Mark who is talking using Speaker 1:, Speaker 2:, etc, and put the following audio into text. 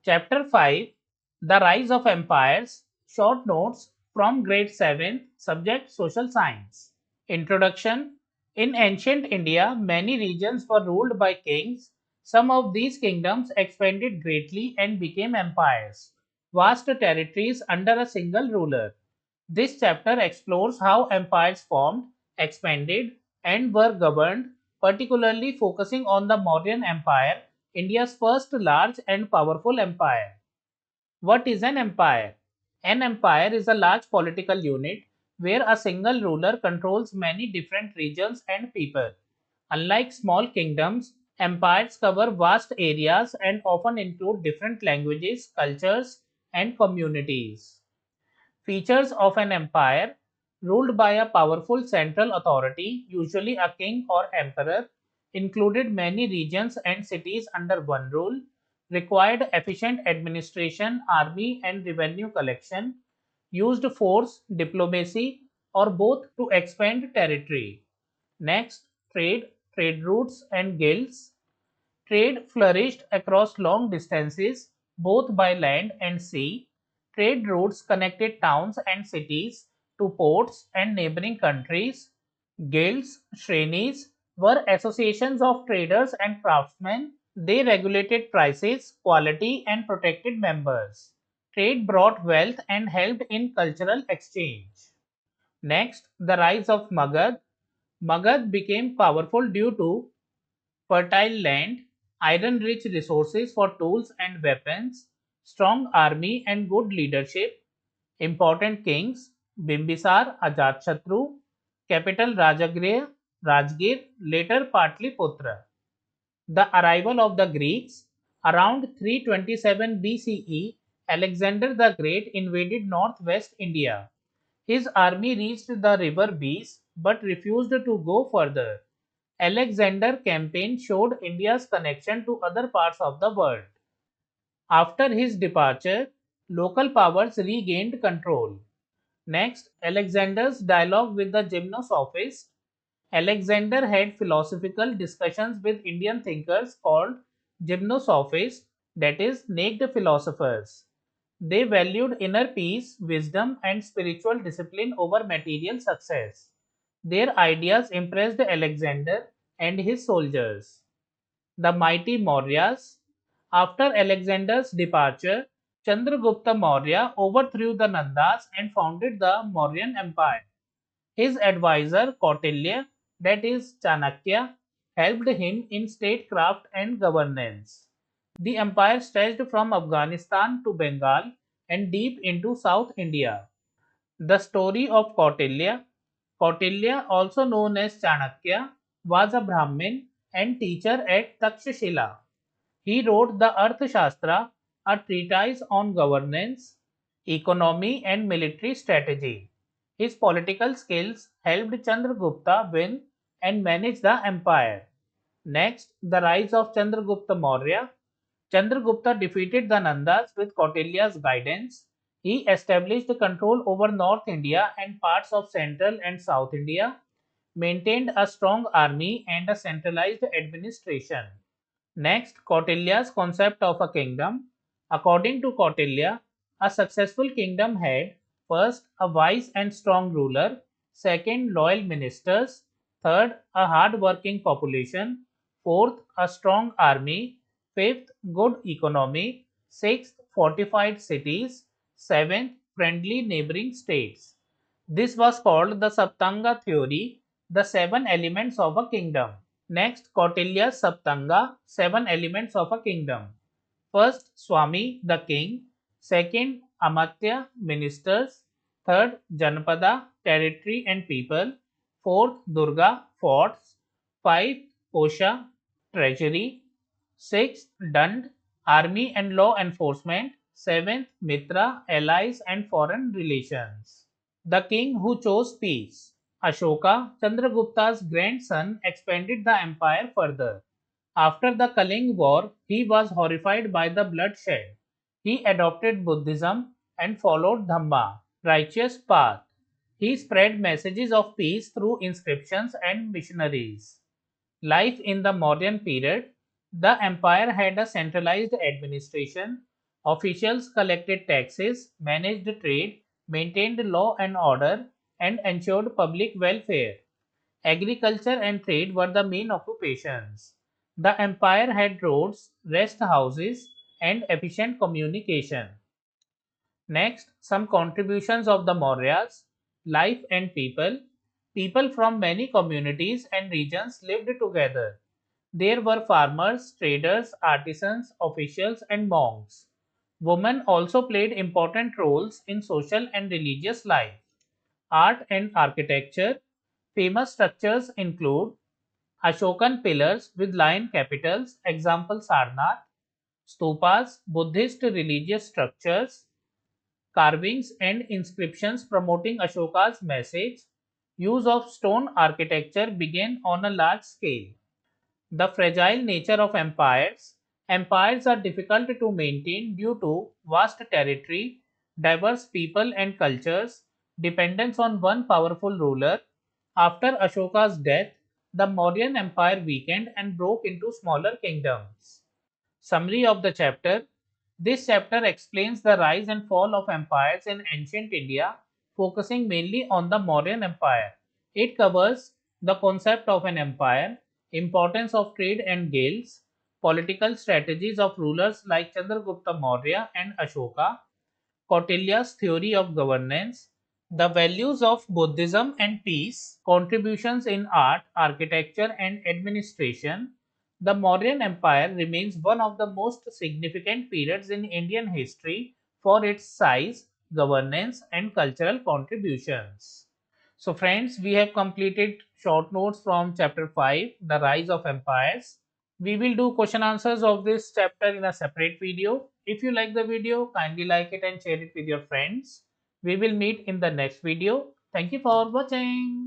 Speaker 1: Chapter 5, The Rise of Empires, Short Notes from Grade 7, Subject Social Science. Introduction. In ancient India, many regions were ruled by kings. Some of these kingdoms expanded greatly and became empires, vast territories under a single ruler. This chapter explores how empires formed, expanded, and were governed, particularly focusing on the Mauryan Empire, India's first large and powerful empire. What is an empire? An empire is a large political unit where a single ruler controls many different regions and people. Unlike small kingdoms, empires cover vast areas and often include different languages, cultures, and communities. Features of an empire: ruled by a powerful central authority, usually a king or emperor, included many regions and cities under one rule, required efficient administration, army and revenue collection, used force, diplomacy, or both to expand territory. Next, trade routes and guilds. Trade flourished across long distances, both by land and sea. Trade routes connected towns and cities to ports and neighboring countries. Guilds, Shrenis, were associations of traders and craftsmen. They regulated prices, quality, and protected members. Trade brought wealth and helped in cultural exchange. Next, the rise of Magad. Magad became powerful due to fertile land, iron-rich resources for tools and weapons, strong army and good leadership, important kings, Bimbisar, Ajatashatru, capital Rajgir, later Patliputra. The arrival of the Greeks. Around 327 BCE, Alexander the Great invaded northwest India. His army reached the river Beas but refused to go further. Alexander's campaign showed India's connection to other parts of the world. After his departure, local powers regained control. Next, Alexander's dialogue with the Gymnosophists. Alexander had philosophical discussions with Indian thinkers called Gymnosophists, that is, naked philosophers. They valued inner peace, wisdom, and spiritual discipline over material success. Their ideas impressed Alexander and his soldiers. The mighty Mauryas. After Alexander's departure, Chandragupta Maurya overthrew the Nandas and founded the Mauryan Empire. His advisor Kautilya, that is Chanakya, helped him in statecraft and governance. The empire stretched from Afghanistan to Bengal and deep into South India. The story of Kautilya. Kautilya, also known as Chanakya, was a Brahmin and teacher at Takshashila. He wrote the Arthashastra, a treatise on governance, economy, and military strategy. His political skills helped Chandragupta win and manage the empire. Next, the rise of Chandragupta Maurya. Chandragupta defeated the Nandas with Kautilya's guidance. He established control over North India and parts of Central and South India, maintained a strong army and a centralized administration. Next, Kautilya's concept of a kingdom. According to Kautilya, a successful kingdom had first a wise and strong ruler, second loyal ministers, third a hard-working population, fourth a strong army, fifth good economy, sixth fortified cities, seventh friendly neighboring states. This was called the Saptānga theory, the seven elements of a kingdom. Next, Kautilya's Saptānga, seven elements of a kingdom. First, Swami, the king. Second, Amatya, ministers. Third, Janapada, territory and people. Fourth, Durga, forts. Fifth, Kosha, treasury. Sixth, Dand, army and law enforcement. Seventh, Mitra, allies and foreign relations. The king who chose peace. Ashoka, Chandragupta's grandson, expanded the empire further. After the Kaling War, he was horrified by the bloodshed. He adopted Buddhism and followed Dhamma, righteous path. He spread messages of peace through inscriptions and missionaries. Life in the Mauryan period. The empire had a centralized administration. Officials collected taxes, managed trade, maintained law and order, and ensured public welfare. Agriculture and trade were the main occupations. The empire had roads, rest houses, and efficient communication. Next, some contributions of the Mauryas, life and people. People from many communities and regions lived together. There were farmers, traders, artisans, officials, and monks. Women also played important roles in social and religious life. Art and architecture. Famous structures include Ashokan pillars with lion capitals, example Sarnath, stupas, Buddhist religious structures, carvings and inscriptions promoting Ashoka's message. Use of stone architecture began on a large scale. The fragile nature of empires. Empires are difficult to maintain due to vast territory, diverse people and cultures, dependence on one powerful ruler. After Ashoka's death, the Mauryan Empire weakened and broke into smaller kingdoms. Summary of the chapter. This chapter explains the rise and fall of empires in ancient India, focusing mainly on the Mauryan Empire. It covers the concept of an empire, importance of trade and guilds, political strategies of rulers like Chandragupta Maurya and Ashoka, Kautilya's theory of governance, the values of Buddhism and peace, contributions in art, architecture, and administration. The Mauryan Empire remains one of the most significant periods in Indian history for its size, governance, and cultural contributions. So, friends, we have completed short notes from chapter 5, The Rise of Empires. We will do question answers of this chapter in a separate video. If you like the video, kindly like it and share it with your friends. We will meet in the next video. Thank you for watching.